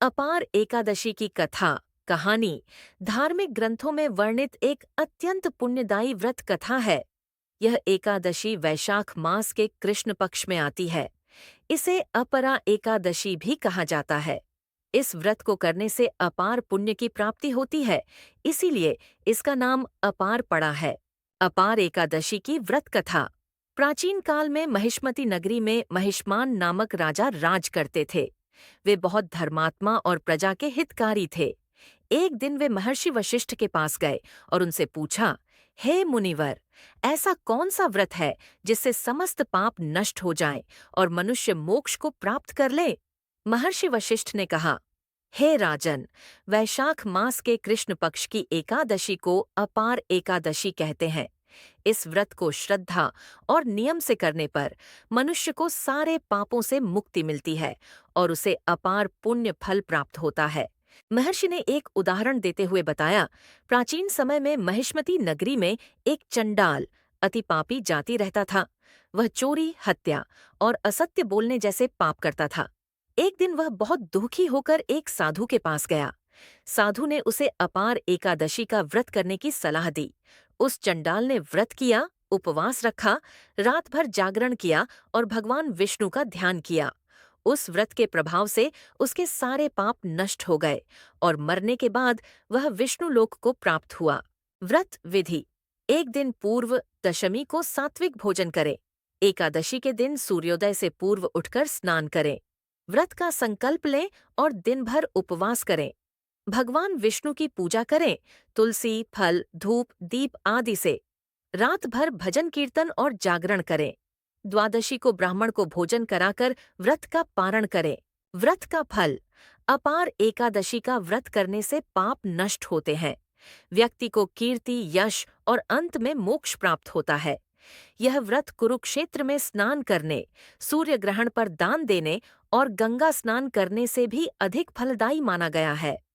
अपार एकादशी की कथा, कहानी धार्मिक ग्रंथों में वर्णित एक अत्यंत पुण्यदायी व्रत कथा है। यह एकादशी वैशाख मास के कृष्ण पक्ष में आती है। इसे अपरा एकादशी भी कहा जाता है। इस व्रत को करने से अपार पुण्य की प्राप्ति होती है, इसीलिए इसका नाम अपार पड़ा है। अपार एकादशी की व्रत कथा। प्राचीन काल में महिष्मती नगरी में महिष्मान नामक राजा राज करते थे। वे बहुत धर्मात्मा और प्रजा के हितकारी थे। एक दिन वे महर्षि वशिष्ठ के पास गए और उनसे पूछा, हे मुनिवर, ऐसा कौन सा व्रत है जिससे समस्त पाप नष्ट हो जाएं और मनुष्य मोक्ष को प्राप्त कर ले? महर्षि वशिष्ठ ने कहा, हे राजन, वैशाख मास के कृष्ण पक्ष की एकादशी को अपार एकादशी कहते हैं। इस व्रत को श्रद्धा और नियम से करने पर मनुष्य को सारे पापों से मुक्ति मिलती है और उसे अपार पुण्य फल प्राप्त होता है। महर्षि ने एक उदाहरण देते हुए बताया, प्राचीन समय में महिष्मती नगरी में एक चंडाल अति पापी जाति रहता था। वह चोरी, हत्या और असत्य बोलने जैसे पाप करता था। एक दिन वह बहुत दुखी होकर एक साधु के पास गया। साधु ने उसे अपार एकादशी का व्रत करने की सलाह दी। उस चंडाल ने व्रत किया, उपवास रखा, रात भर जागरण किया और भगवान विष्णु का ध्यान किया। उस व्रत के प्रभाव से उसके सारे पाप नष्ट हो गए और मरने के बाद वह विष्णु लोक को प्राप्त हुआ। व्रत विधि। एक दिन पूर्व दशमी को सात्विक भोजन करें। एकादशी के दिन सूर्योदय से पूर्व उठकर स्नान करें। व्रत का संकल्प लें और दिन भर उपवास करें। भगवान विष्णु की पूजा करें, तुलसी, फल, धूप, दीप आदि से। रात भर भजन कीर्तन और जागरण करें। द्वादशी को ब्राह्मण को भोजन कराकर व्रत का पारण करें। व्रत का फल। अपार एकादशी का व्रत करने से पाप नष्ट होते हैं। व्यक्ति को कीर्ति, यश और अंत में मोक्ष प्राप्त होता है। यह व्रत कुरुक्षेत्र में स्नान करने, सूर्य ग्रहण पर दान देने और गंगा स्नान करने से भी अधिक फलदायी माना गया है।